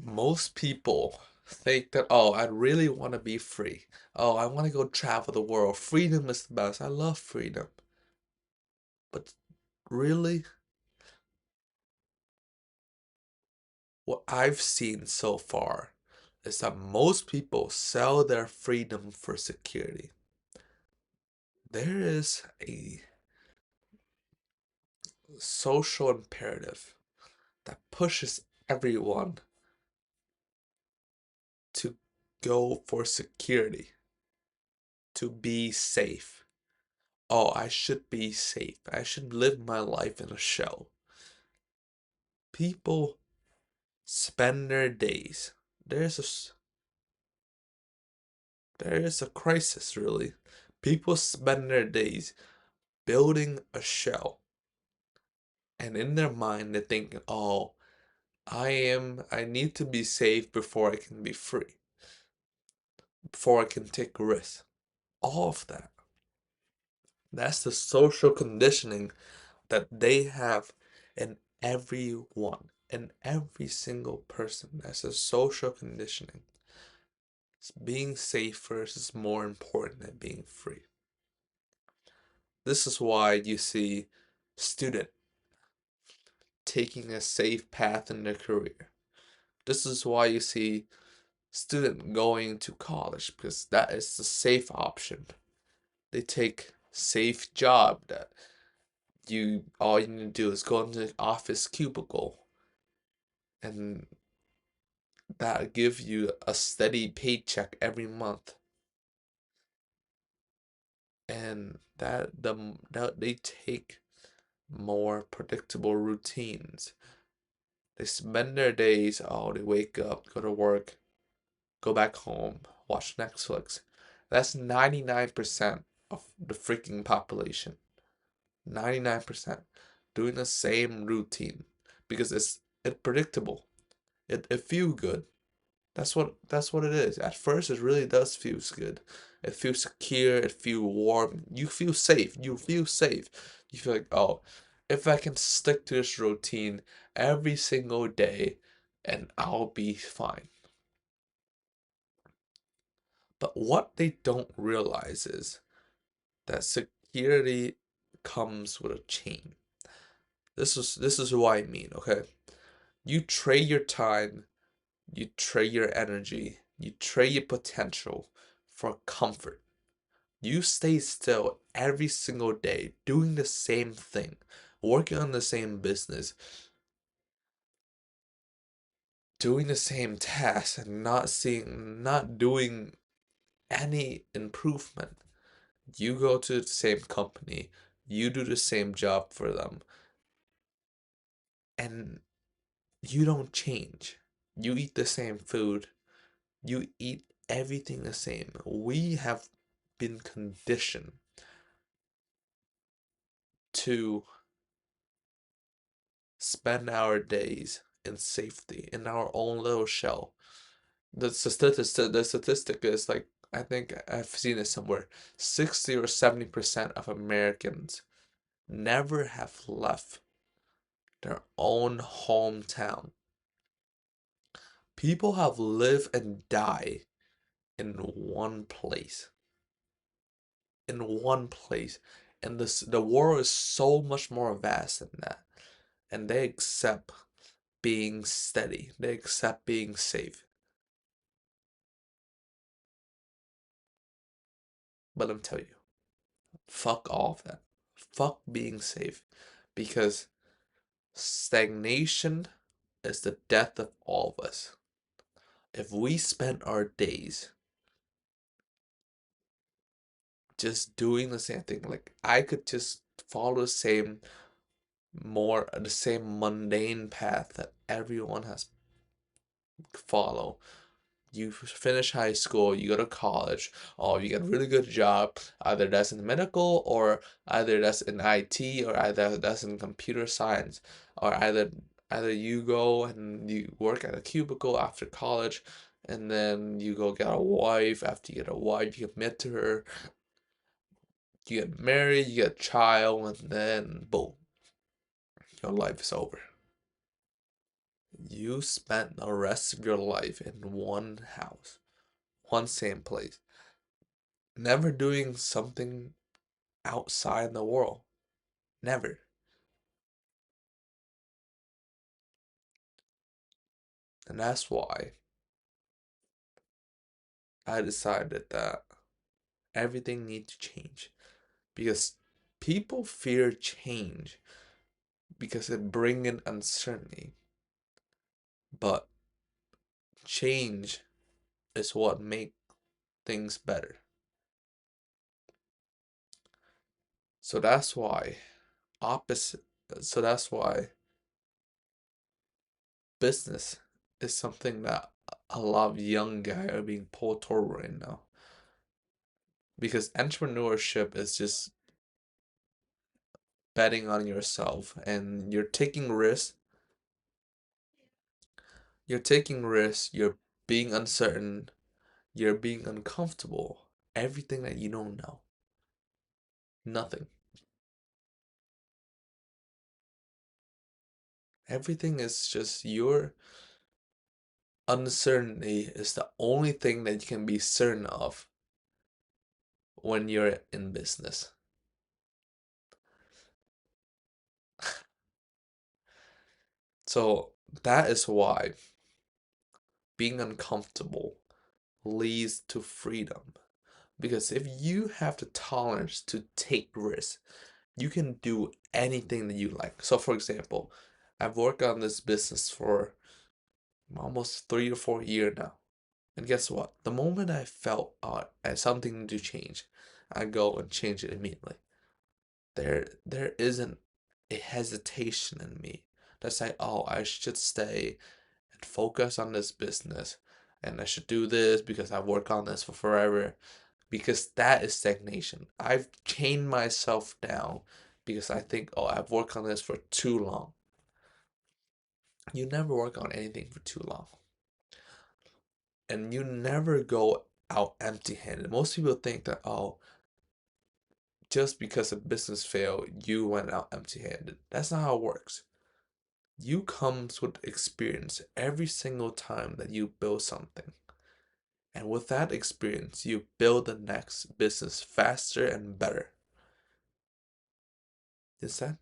Most people think that, oh, I really want to be free. Oh, I want to go travel the world. Freedom is the best. I love freedom. But really, what I've seen so far is that most people sell their freedom for security. There is a social imperative that pushes everyone to go for security, to be safe. Oh, I should be safe. I should live my life in a shell. People spend their days. There's a there is a crisis really. People spend their days building a shell, and in their mind they're thinking, "Oh, I need to be safe before I can be free, before I can take risks." All of that. That's the social conditioning that they have in everyone, in every single person. That's a social conditioning. Being safe first is more important than being free. This is why you see student taking a safe path in their career. This is why you see student going to college because that is the safe option. They take safe job that you all you need to do is go into the office cubicle and that give you a steady paycheck every month. And that they take more predictable routines. They spend their days, oh, they wake up, go to work, go back home, watch Netflix. That's 99% of the freaking population. 99% doing the same routine because it's predictable. It feels good. That's what it is. At first it really does feels good. It feels secure, it feels warm. You feel safe. You feel safe. You feel like, oh, if I can stick to this routine every single day and I'll be fine. But what they don't realize is that security comes with a chain. This is what I mean, okay? You trade your time, you trade your energy, you trade your potential for comfort. You stay still every single day, doing the same thing, working on the same business, doing the same task, and not doing any improvement. You go to the same company, you do the same job for them, and you don't change. You eat the same food, you eat everything the same. We have been conditioned to spend our days in safety in our own little shell. The statistic is like I think I've seen it somewhere. 60 or 70% of Americans never have left their own hometown. People have lived and died in one place. In one place. And the world is so much more vast than that. And they accept being steady. They accept being safe. But let me tell you, fuck all of that. Fuck being safe. Because stagnation is the death of all of us. If we spend our days just doing the same thing, like I could just follow the same mundane path that everyone has follow. You finish high school, you go to college, or you get a really good job, either that's in medical, or either that's in IT, or either that's in computer science, or either you go and you work at a cubicle after college, and then you go get a wife. After you get a wife, you commit to her, you get married, you get a child, and then boom, your life is over. you spent the rest of your life in one house, one same place, never doing something outside the world. Never. And that's why I decided that everything needs to change. Because people fear change because it brings in uncertainty. But change is what makes things better. So that's why opposite so that's why business is something that a lot of young guys are being pulled toward right now. Because entrepreneurship is just betting on yourself and you're taking risks, you're being uncertain, you're being uncomfortable. Everything that you don't know. Nothing. Everything is just your uncertainty is the only thing that you can be certain of when you're in business. So that is why being uncomfortable leads to freedom. Because if you have the tolerance to take risks, you can do anything that you like. So, for example, I've worked on this business for almost 3 or 4 years now. And guess what? The moment I felt something to change, I go and change it immediately. There isn't a hesitation in me that say, oh, I should stay and focus on this business and I should do this because I work on this for forever. Because that is stagnation. I've chained myself down because I think, oh, I've worked on this for too long. You never work on anything for too long. And you never go out empty handed. Most people think that, oh, just because a business failed, you went out empty handed. That's not how it works. You comes with experience every single time that you build something. And with that experience, you build the next business faster and better. Is that?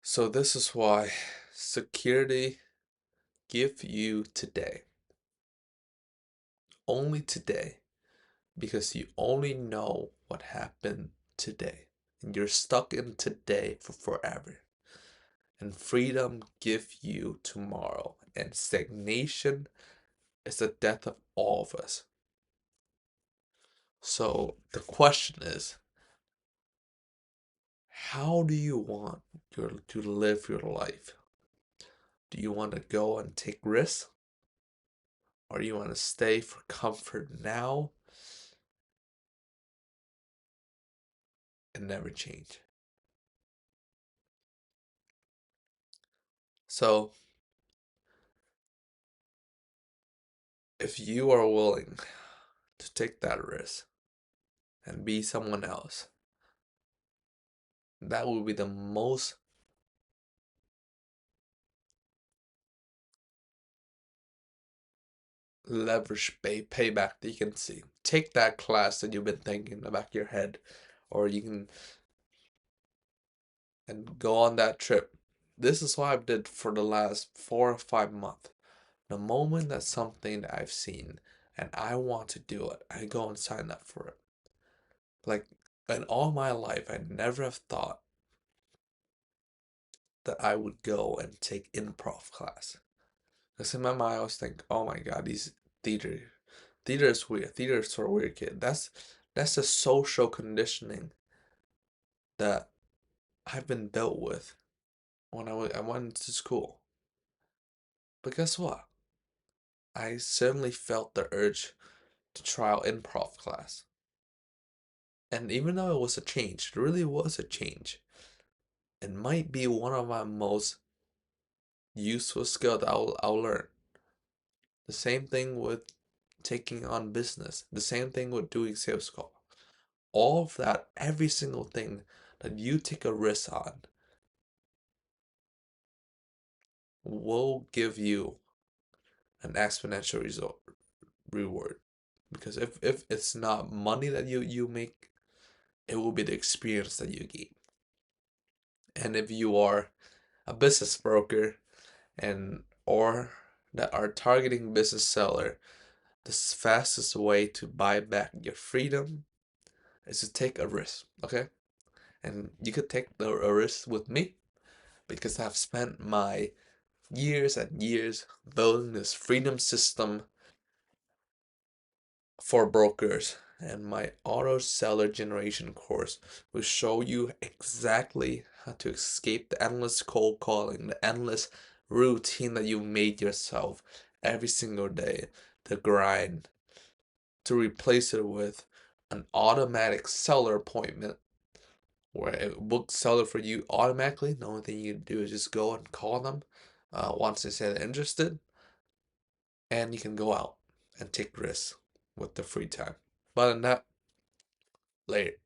So this is why security give you today. Only today. Because you only know what happened today. And you're stuck in today for forever. And freedom give you tomorrow. And stagnation is the death of all of us. So the question is, how do you want to live your life? Do you want to go and take risks? Or do you want to stay for comfort now and never change? So if you are willing to take that risk and be someone else, that will be the most leverage payback that you can see. Take that class that you've been thinking in the back of your head, or you can and go on that trip. This is what I did for the last 4 or 5 months. The moment that something that I've seen and I want to do it, I go and sign up for it. Like in all my life, I never have thought that I would go and take improv class. Because in my mind, I was thinking, oh my God, these theater, theater is weird. Theater is for a weird kid. That's the social conditioning that I've been built with when I went to school. But guess what? I suddenly felt the urge to try out improv class. And even though it was a change, it really was a change. It might be one of my most useful skills that I'll learn. The same thing with taking on business. The same thing with doing sales call. All of that, every single thing that you take a risk on will give you an exponential result reward. Because if it's not money that you make, it will be the experience that you gain. And if you are a business broker and or that are targeting business seller, the fastest way to buy back your freedom is to take a risk, okay? And you could take a risk with me because I've spent my years and years building this freedom system for brokers, and my auto seller generation course will show you exactly how to escape the endless cold calling, the endless routine that you made yourself every single day, the grind, to replace it with an automatic seller appointment where it books seller for you automatically. The only thing you do is just go and call them once they say they're interested, and you can go out and take risks with the free time. But than that, later.